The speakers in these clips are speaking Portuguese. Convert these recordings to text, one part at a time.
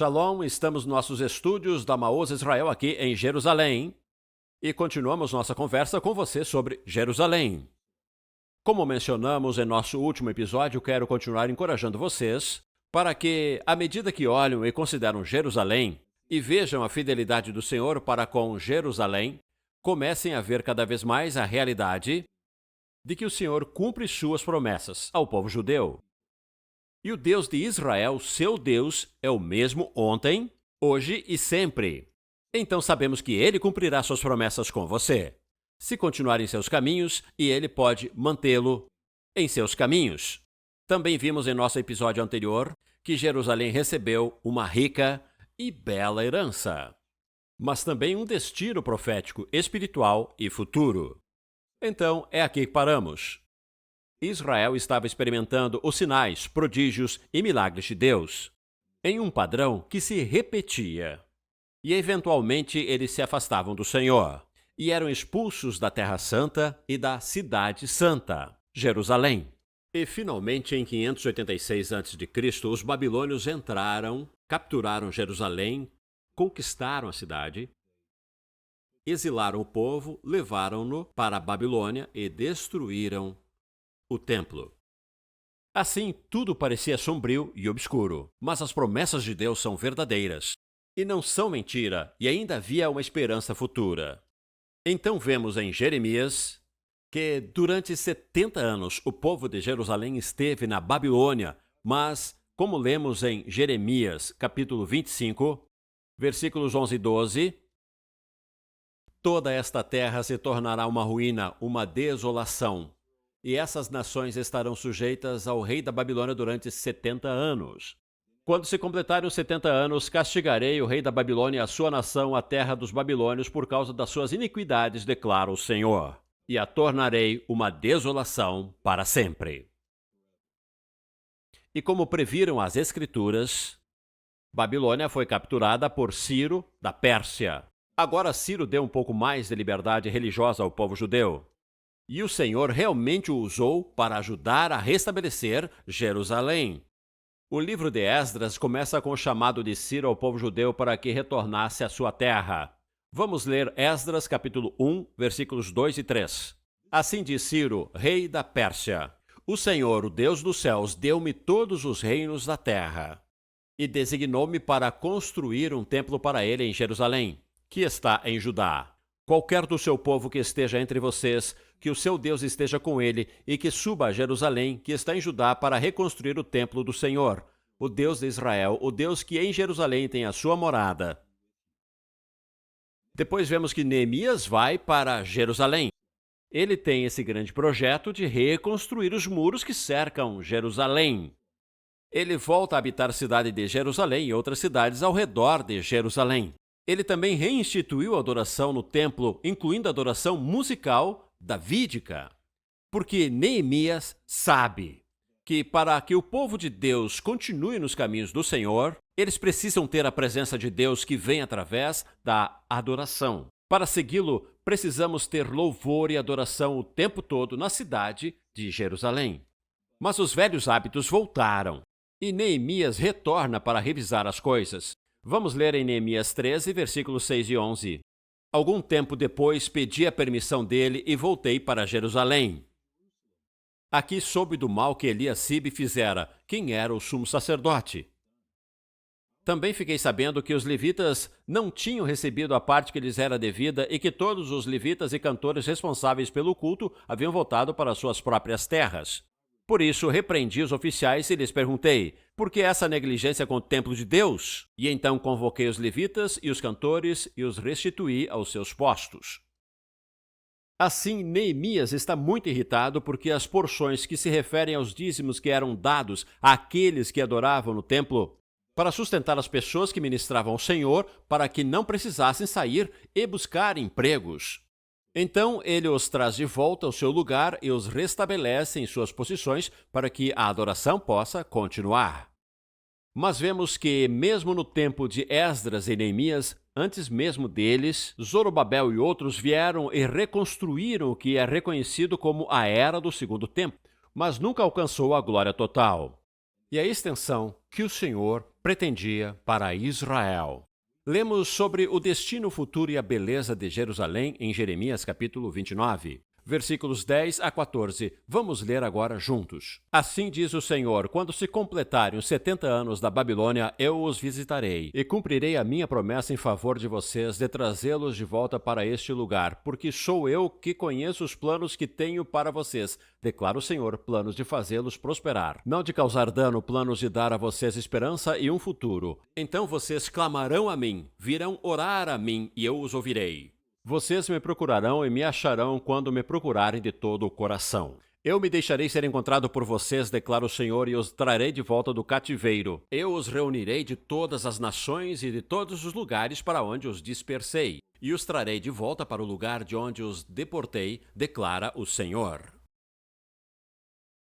Shalom, estamos nos nossos estúdios da Maoz Israel aqui em Jerusalém e continuamos nossa conversa com você sobre Jerusalém. Como mencionamos em nosso último episódio, quero continuar encorajando vocês para que, à medida que olham e consideram Jerusalém e vejam a fidelidade do Senhor para com Jerusalém, comecem a ver cada vez mais a realidade de que o Senhor cumpre suas promessas ao povo judeu. E o Deus de Israel, seu Deus, é o mesmo ontem, hoje e sempre. Então sabemos que Ele cumprirá suas promessas com você, se continuar em seus caminhos, e Ele pode mantê-lo em seus caminhos. Também vimos em nosso episódio anterior que Jerusalém recebeu uma rica e bela herança, mas também um destino profético, espiritual e futuro. Então, é aqui que paramos. Israel estava experimentando os sinais, prodígios e milagres de Deus, em um padrão que se repetia. E, eventualmente, eles se afastavam do Senhor e eram expulsos da Terra Santa e da Cidade Santa, Jerusalém. E, finalmente, em 586 a.C., os babilônios entraram, capturaram Jerusalém, conquistaram a cidade, exilaram o povo, levaram-no para a Babilônia e destruíram o templo. Assim, tudo parecia sombrio e obscuro, mas as promessas de Deus são verdadeiras e não são mentira, e ainda havia uma esperança futura. Então vemos em Jeremias que durante 70 anos o povo de Jerusalém esteve na Babilônia, mas, como lemos em Jeremias, capítulo 25, versículos 11 e 12, toda esta terra se tornará uma ruína, uma desolação, e essas nações estarão sujeitas ao rei da Babilônia durante 70 anos. Quando se completarem os 70 anos, castigarei o rei da Babilônia e a sua nação, a terra dos babilônios, por causa das suas iniquidades, declara o Senhor, e a tornarei uma desolação para sempre. E como previram as Escrituras, Babilônia foi capturada por Ciro, da Pérsia. Agora Ciro deu um pouco mais de liberdade religiosa ao povo judeu. E o Senhor realmente o usou para ajudar a restabelecer Jerusalém. O livro de Esdras começa com o chamado de Ciro ao povo judeu para que retornasse à sua terra. Vamos ler Esdras capítulo 1, versículos 2 e 3. Assim diz Ciro, rei da Pérsia: O Senhor, o Deus dos céus, deu-me todos os reinos da terra e designou-me para construir um templo para ele em Jerusalém, que está em Judá. Qualquer do seu povo que esteja entre vocês, que o seu Deus esteja com ele e que suba a Jerusalém, que está em Judá, para reconstruir o templo do Senhor, o Deus de Israel, o Deus que em Jerusalém tem a sua morada. Depois vemos que Neemias vai para Jerusalém. Ele tem esse grande projeto de reconstruir os muros que cercam Jerusalém. Ele volta a habitar a cidade de Jerusalém e outras cidades ao redor de Jerusalém. Ele também reinstituiu a adoração no templo, incluindo a adoração musical davídica, porque Neemias sabe que para que o povo de Deus continue nos caminhos do Senhor, eles precisam ter a presença de Deus que vem através da adoração. Para segui-lo, precisamos ter louvor e adoração o tempo todo na cidade de Jerusalém. Mas os velhos hábitos voltaram, e Neemias retorna para revisar as coisas. Vamos ler em Neemias 13, versículos 6 e 11. Algum tempo depois, pedi a permissão dele e voltei para Jerusalém. Aqui soube do mal que Eliacibe fizera, quem era o sumo sacerdote. Também fiquei sabendo que os levitas não tinham recebido a parte que lhes era devida e que todos os levitas e cantores responsáveis pelo culto haviam voltado para suas próprias terras. Por isso, repreendi os oficiais e lhes perguntei: por que essa negligência com o templo de Deus? E então convoquei os levitas e os cantores e os restituí aos seus postos. Assim, Neemias está muito irritado porque as porções que se referem aos dízimos que eram dados àqueles que adoravam no templo para sustentar as pessoas que ministravam ao Senhor, para que não precisassem sair e buscar empregos. Então ele os traz de volta ao seu lugar e os restabelece em suas posições para que a adoração possa continuar. Mas vemos que, mesmo no tempo de Esdras e Neemias, antes mesmo deles, Zorobabel e outros vieram e reconstruíram o que é reconhecido como a Era do Segundo Templo, mas nunca alcançou a glória total. e a extensão que o Senhor pretendia para Israel. Lemos sobre o destino futuro e a beleza de Jerusalém em Jeremias capítulo 29. Versículos 10 a 14. Vamos ler agora juntos. Assim diz o Senhor: quando se completarem os 70 anos da Babilônia, eu os visitarei e cumprirei a minha promessa em favor de vocês de trazê-los de volta para este lugar, porque sou eu que conheço os planos que tenho para vocês, declara o Senhor, planos de fazê-los prosperar, não de causar dano, planos de dar a vocês esperança e um futuro. Então vocês clamarão a mim, virão orar a mim e eu os ouvirei. Vocês me procurarão e me acharão quando me procurarem de todo o coração. Eu me deixarei ser encontrado por vocês, declara o Senhor, e os trarei de volta do cativeiro. Eu os reunirei de todas as nações e de todos os lugares para onde os dispersei, e os trarei de volta para o lugar de onde os deportei, declara o Senhor.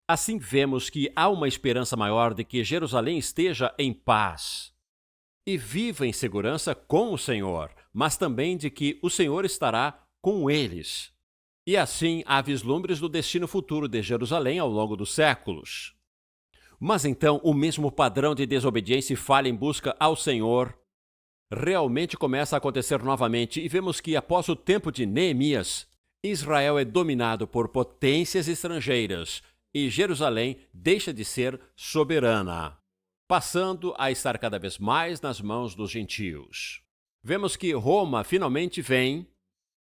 Assim vemos que há uma esperança maior de que Jerusalém esteja em paz e viva em segurança com o Senhor, mas também de que o Senhor estará com eles. E assim há vislumbres do destino futuro de Jerusalém ao longo dos séculos. Mas então o mesmo padrão de desobediência e falha em busca ao Senhor realmente começa a acontecer novamente, e vemos que após o tempo de Neemias, Israel é dominado por potências estrangeiras e Jerusalém deixa de ser soberana, passando a estar cada vez mais nas mãos dos gentios. Vemos que Roma finalmente vem,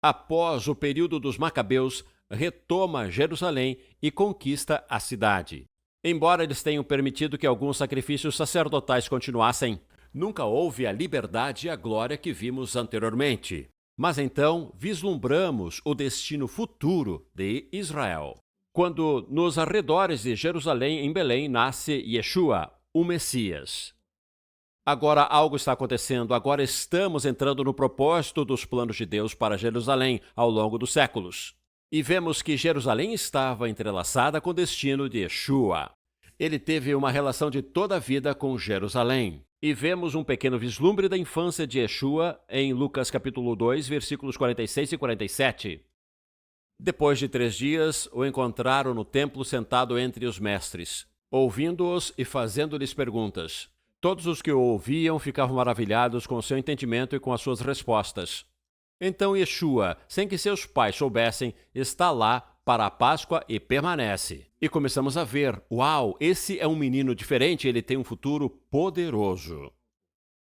após o período dos Macabeus, retoma Jerusalém e conquista a cidade. Embora eles tenham permitido que alguns sacrifícios sacerdotais continuassem, nunca houve a liberdade e a glória que vimos anteriormente. Mas então vislumbramos o destino futuro de Israel, quando nos arredores de Jerusalém, em Belém, nasce Yeshua, o Messias. Agora algo está acontecendo, agora estamos entrando no propósito dos planos de Deus para Jerusalém ao longo dos séculos. E vemos que Jerusalém estava entrelaçada com o destino de Yeshua. Ele teve uma relação de toda a vida com Jerusalém. E vemos um pequeno vislumbre da infância de Yeshua em Lucas capítulo 2, versículos 46 e 47. Depois de 3 dias, o encontraram no templo sentado entre os mestres, ouvindo-os e fazendo-lhes perguntas. Todos os que o ouviam ficavam maravilhados com o seu entendimento e com as suas respostas. Então Yeshua, sem que seus pais soubessem, está lá para a Páscoa e permanece. E começamos a ver, uau, esse é um menino diferente, ele tem um futuro poderoso.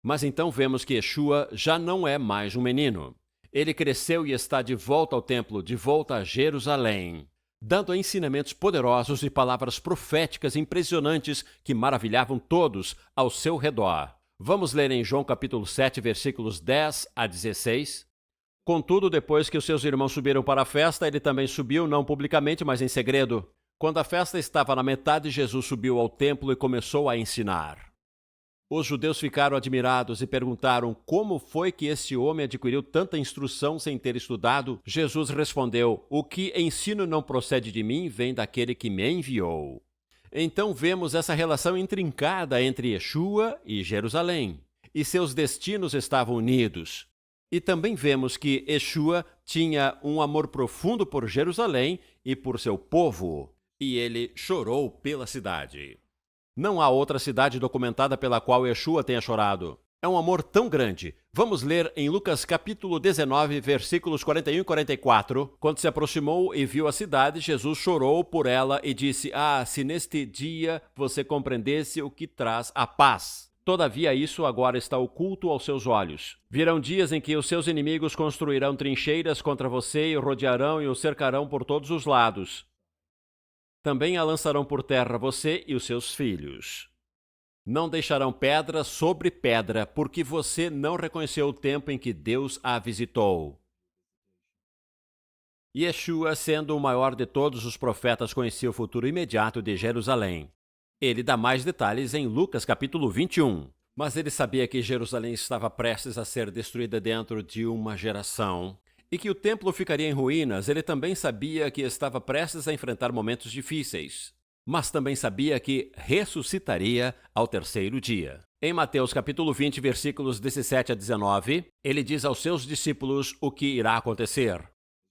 Mas então vemos que Yeshua já não é mais um menino. Ele cresceu e está de volta ao templo, de volta a Jerusalém, dando ensinamentos poderosos e palavras proféticas impressionantes que maravilhavam todos ao seu redor. Vamos ler em João capítulo 7, versículos 10 a 16. Contudo, depois que os seus irmãos subiram para a festa, ele também subiu, não publicamente, mas em segredo. Quando a festa estava na metade, Jesus subiu ao templo e começou a ensinar. Os judeus ficaram admirados e perguntaram como foi que esse homem adquiriu tanta instrução sem ter estudado. Jesus respondeu: o que ensino não procede de mim, vem daquele que me enviou. Então vemos essa relação intrincada entre Yeshua e Jerusalém, e seus destinos estavam unidos. E também vemos que Yeshua tinha um amor profundo por Jerusalém e por seu povo, e ele chorou pela cidade. Não há outra cidade documentada pela qual Yeshua tenha chorado. É um amor tão grande. Vamos ler em Lucas capítulo 19, versículos 41 e 44. Quando se aproximou e viu a cidade, Jesus chorou por ela e disse: ah, se neste dia você compreendesse o que traz a paz. Todavia isso agora está oculto aos seus olhos. Virão dias em que os seus inimigos construirão trincheiras contra você e o rodearão e o cercarão por todos os lados. Também a lançarão por terra você e os seus filhos. Não deixarão pedra sobre pedra, porque você não reconheceu o tempo em que Deus a visitou. Yeshua, sendo o maior de todos os profetas, conhecia o futuro imediato de Jerusalém. Ele dá mais detalhes em Lucas capítulo 21. Mas ele sabia que Jerusalém estava prestes a ser destruída dentro de uma geração e que o templo ficaria em ruínas. Ele também sabia que estava prestes a enfrentar momentos difíceis, mas também sabia que ressuscitaria ao terceiro dia. Em Mateus capítulo 20, versículos 17 a 19, ele diz aos seus discípulos o que irá acontecer.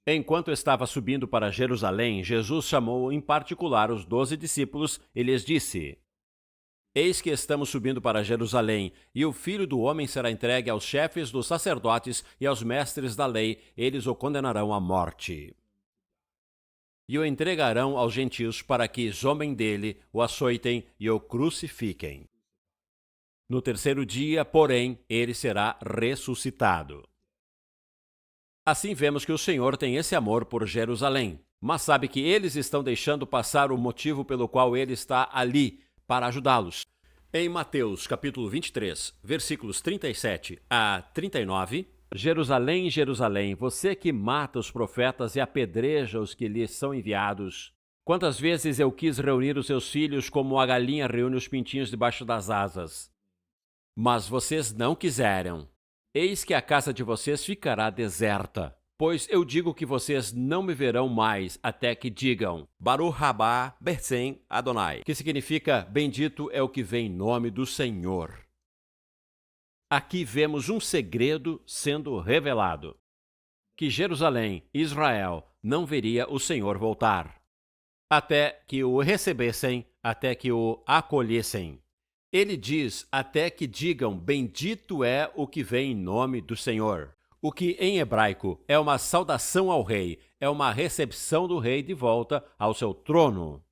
Enquanto estava subindo para Jerusalém, Jesus chamou em particular os 12 discípulos e lhes disse: Eis que estamos subindo para Jerusalém, e o Filho do Homem será entregue aos chefes dos sacerdotes e aos mestres da lei, eles o condenarão à morte. E o entregarão aos gentios para que zombem dele, o açoitem e o crucifiquem. No terceiro dia, porém, ele será ressuscitado. Assim vemos que o Senhor tem esse amor por Jerusalém, mas sabe que eles estão deixando passar o motivo pelo qual ele está ali, para ajudá-los. Em Mateus, capítulo 23, versículos 37 a 39, Jerusalém, Jerusalém, você que mata os profetas e apedreja os que lhes são enviados. Quantas vezes eu quis reunir os seus filhos como a galinha reúne os pintinhos debaixo das asas. Mas vocês não quiseram. Eis que a casa de vocês ficará deserta. Pois eu digo que vocês não me verão mais até que digam Baruch Rabá B'Shem Adonai, que significa bendito é o que vem em nome do Senhor. Aqui vemos um segredo sendo revelado, que Jerusalém, Israel, não veria o Senhor voltar, até que o recebessem, até que o acolhessem. Ele diz até que digam bendito é o que vem em nome do Senhor. O que em hebraico é uma saudação ao rei, é uma recepção do rei de volta ao seu trono.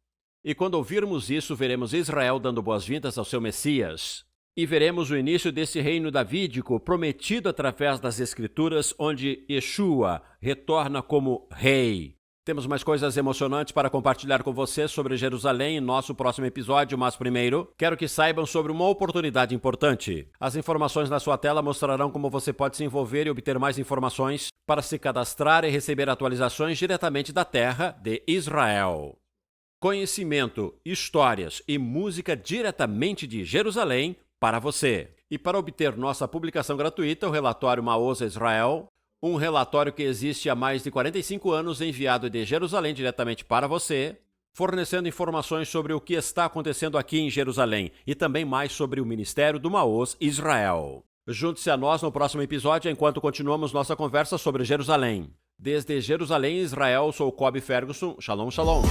E quando ouvirmos isso, veremos Israel dando boas-vindas ao seu Messias. E veremos o início desse reino davídico prometido através das Escrituras, onde Yeshua retorna como rei. Temos mais coisas emocionantes para compartilhar com você sobre Jerusalém em nosso próximo episódio, mas primeiro, quero que saibam sobre uma oportunidade importante. As informações na sua tela mostrarão como você pode se envolver e obter mais informações para se cadastrar e receber atualizações diretamente da terra de Israel. Conhecimento, histórias e música diretamente de Jerusalém para você. E para obter nossa publicação gratuita, o relatório Maoz Israel, um relatório que existe há mais de 45 anos enviado de Jerusalém diretamente para você, fornecendo informações sobre o que está acontecendo aqui em Jerusalém e também mais sobre o ministério do Maoz Israel. Junte-se a nós no próximo episódio enquanto continuamos nossa conversa sobre Jerusalém. Desde Jerusalém, Israel, sou Kobe Ferguson. Shalom, shalom.